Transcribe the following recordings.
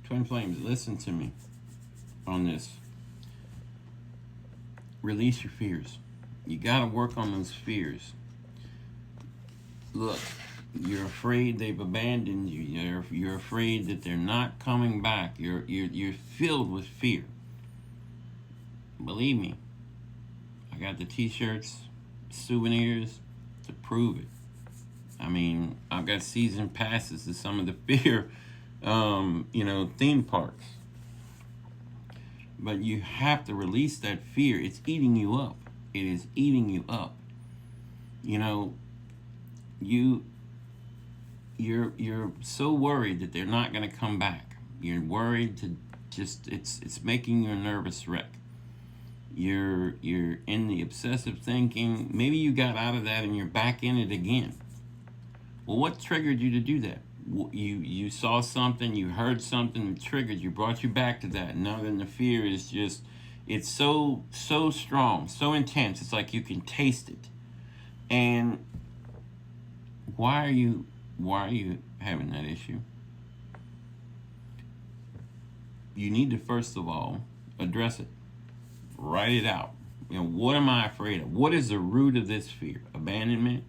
Twin flames, listen to me on this. Release your fears. You got to work on those fears. Look, you're afraid they've abandoned you. You're afraid that they're not coming back. You're filled with fear. Believe me, I got the t-shirts, souvenirs to prove it. I mean, I've got season passes to some of the fear, theme parks. But you have to release that fear. It's eating you up. It is eating you up. You know, you're so worried that they're not going to come back. You're worried to just it's making you a nervous wreck. You're in the obsessive thinking. Maybe you got out of that and you're back in it again. Well, what triggered you to do that? You saw something, you heard something that triggered you, brought you back to that. Now then the fear is just, it's so strong, so intense. It's like you can taste it. And why are you having that issue? You need to first of all address it. Write it out. What am I afraid of? What is the root of this fear? Abandonment?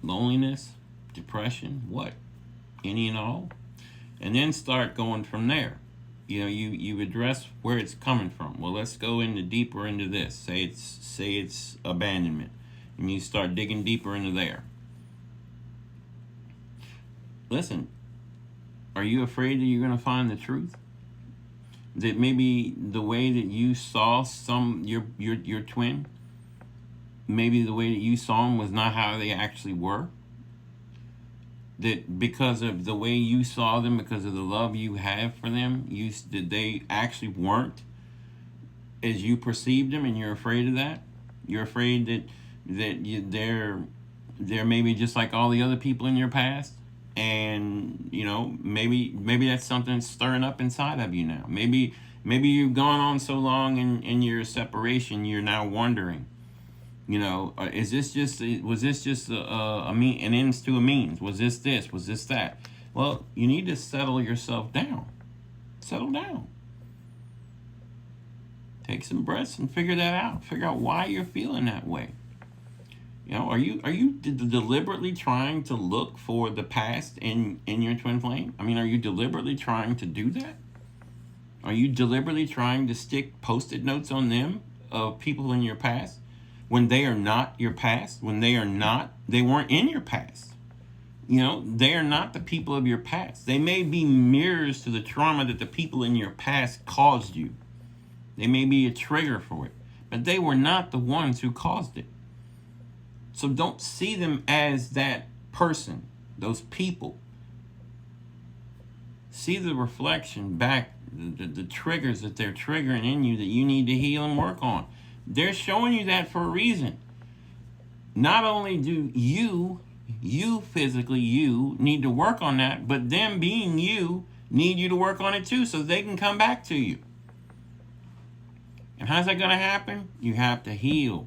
Loneliness? Depression? What? Any and all? And then start going from there. You address where it's coming from. Well, let's go deeper into this. Say it's abandonment. And you start digging deeper into there. Listen, are you afraid that you're going to find the truth? That maybe the way that you saw your twin, maybe the way that you saw them was not how they actually were. That because of the way you saw them, because of the love you have for them, that they actually weren't as you perceived them, and you're afraid of that. You're afraid they're maybe just like all the other people in your past. And maybe that's something stirring up inside of you now. Maybe you've gone on so long in your separation, you're now wondering, was this just an ends to a means? Was this? Was this that? Well, you need to settle yourself down. Settle down. Take some breaths and figure that out. Figure out why you're feeling that way. Are you deliberately trying to look for the past in your twin flame? I mean, are you deliberately trying to do that? Are you deliberately trying to stick Post-it notes on them of people in your past when they are not your past? When they weren't in your past. They are not the people of your past. They may be mirrors to the trauma that the people in your past caused you. They may be a trigger for it, but they were not the ones who caused it. So don't see them as that person, those people. See the reflection back, the triggers that they're triggering in you that you need to heal and work on. They're showing you that for a reason. Not only do you physically, you need to work on that, but them being you need you to work on it too so they can come back to you. And how's that going to happen? You have to heal.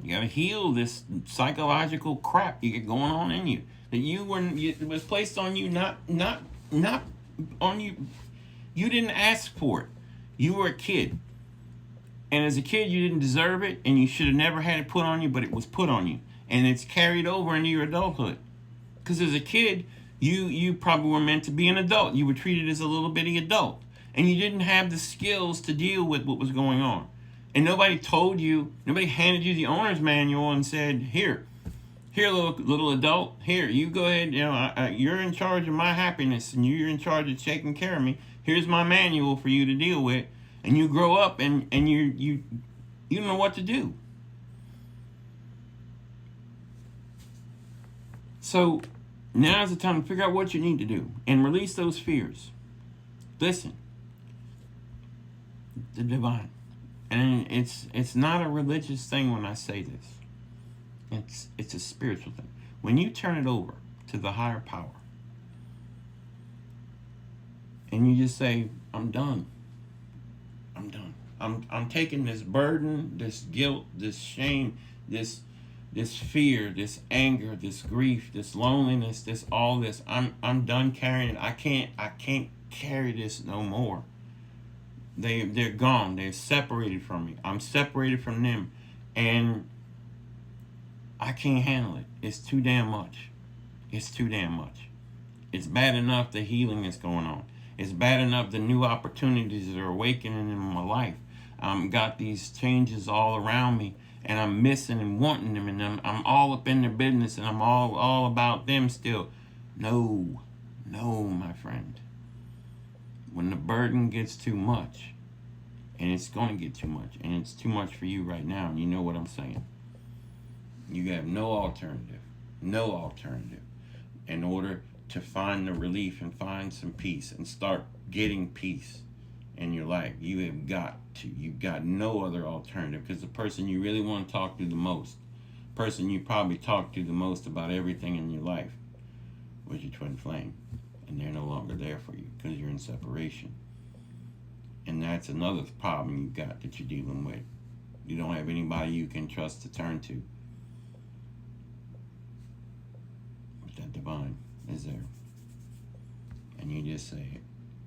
You got to heal this psychological crap you get going on in you. That it was placed on you, not on you. You didn't ask for it. You were a kid. And as a kid, you didn't deserve it, and you should have never had it put on you, but it was put on you. And it's carried over into your adulthood. Because as a kid, you probably were meant to be an adult. You were treated as a little bitty adult. And you didn't have the skills to deal with what was going on. And nobody handed you the owner's manual and said, here, little adult, here, you go ahead, you're in charge of my happiness and you're in charge of taking care of me. Here's my manual for you to deal with. And you grow up and you don't know what to do. So now's the time to figure out what you need to do and release those fears. Listen, the divine. And it's not a religious thing when I say this. It's a spiritual thing. When you turn it over to the higher power and you just say, I'm done. I'm taking this burden, this guilt, this shame, this this fear, this anger, this grief, this loneliness, this all this. I'm done carrying it. I can't carry this no more. They're gone. They're separated from me. I'm separated from them, and I can't handle it. It's too damn much. It's too damn much. It's bad enough the healing that's going on. It's bad enough the new opportunities that are awakening in my life. Got these changes all around me, and I'm missing and wanting them, and I'm all up in their business, and I'm all about them still. No, no, my friend. When the burden gets too much, and it's going to get too much, and it's too much for you right now, and you know what I'm saying. You have no alternative. No alternative. In order to find the relief and find some peace and start getting peace in your life, you have got to. You've got no other alternative, because the person you really want to talk to the most, person you probably talk to the most about everything in your life, was your twin flame. And they're no longer there for you because you're in separation. And that's another problem you've got that you're dealing with. You don't have anybody you can trust to turn to. But that divine is there. And you just say,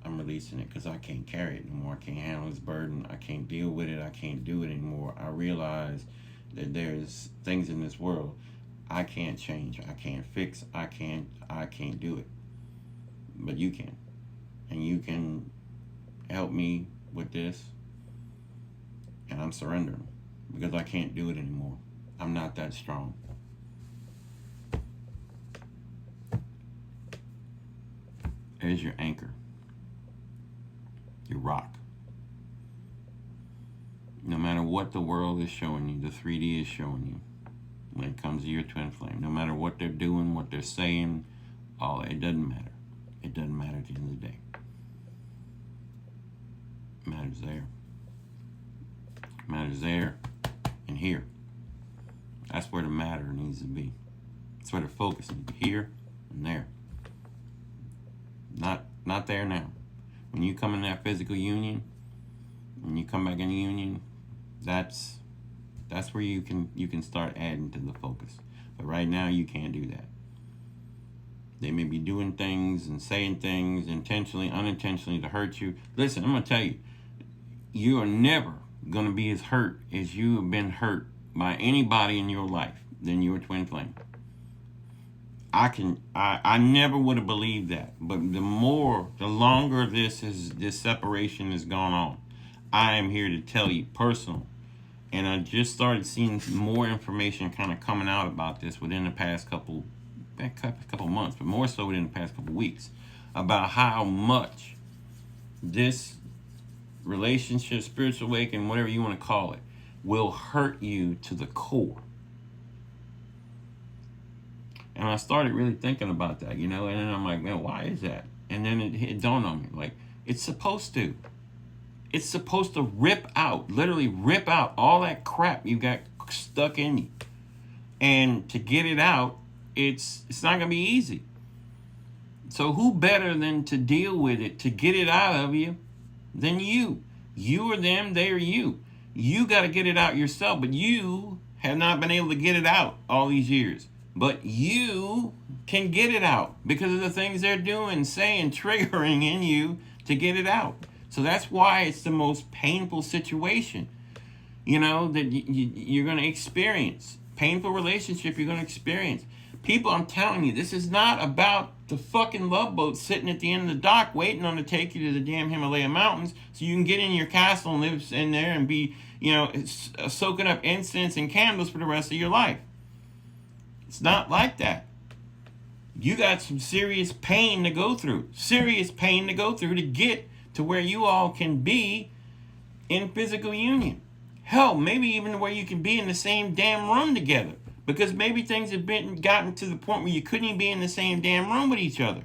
I'm releasing it because I can't carry it no more. I can't handle this burden. I can't deal with it. I can't do it anymore. I realize that there's things in this world I can't change. I can't fix. I can't do it. But you can. And you can help me with this. And I'm surrendering because I can't do it anymore. I'm not that strong. There's your anchor. Your rock. No matter what the world is showing you, the 3D is showing you, when it comes to your twin flame, no matter what they're doing, what they're saying, it doesn't matter. It doesn't matter at the end of the day. It matters there. It matters there and here. That's where the matter needs to be. That's where the focus needs to be, here and there. Not there now. When you come in that physical union, when you come back in the union, that's where you can start adding to the focus. But right now you can't do that. They may be doing things and saying things intentionally, unintentionally to hurt you. Listen, I'm going to tell you, you are never going to be as hurt as you have been hurt by anybody in your life than your twin flame. I never would have believed that. But the longer this separation has gone on, I am here to tell you personal. And I just started seeing more information kind of coming out about this within the past couple months, but more so within the past couple weeks, about how much this relationship, spiritual awakening, whatever you want to call it, will hurt you to the core. And I started really thinking about that, and then I'm like, man, why is that? And then it dawned on me, like, it's supposed to. It's supposed to literally rip out all that crap you got stuck in you. And to get it out, it's not going to be easy. So who better than to deal with it, to get it out of you, than you? You or them, they or you. You got to get it out yourself, but you have not been able to get it out all these years. But you can get it out because of the things they're doing, saying, triggering in you to get it out. So that's why it's the most painful situation, that you're going to experience. Painful relationship you're going to experience. People, I'm telling you, this is not about the fucking love boat sitting at the end of the dock waiting on to take you to the damn Himalaya mountains so you can get in your castle and live in there and be, soaking up incense and candles for the rest of your life. It's not like that. You got some serious pain to go through. Serious pain to go through to get to where you all can be in physical union. Hell, maybe even where you can be in the same damn room together. Because maybe things have gotten to the point where you couldn't even be in the same damn room with each other.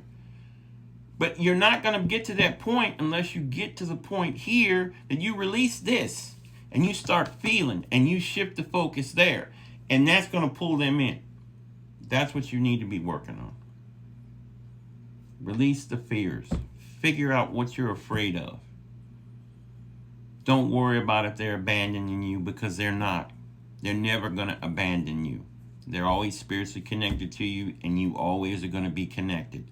But you're not going to get to that point unless you get to the point here that you release this and you start feeling and you shift the focus there. And that's going to pull them in. That's what you need to be working on. Release the fears. Figure out what you're afraid of. Don't worry about if they're abandoning you, because they're not. They're never going to abandon you. They're always spiritually connected to you, and you always are going to be connected.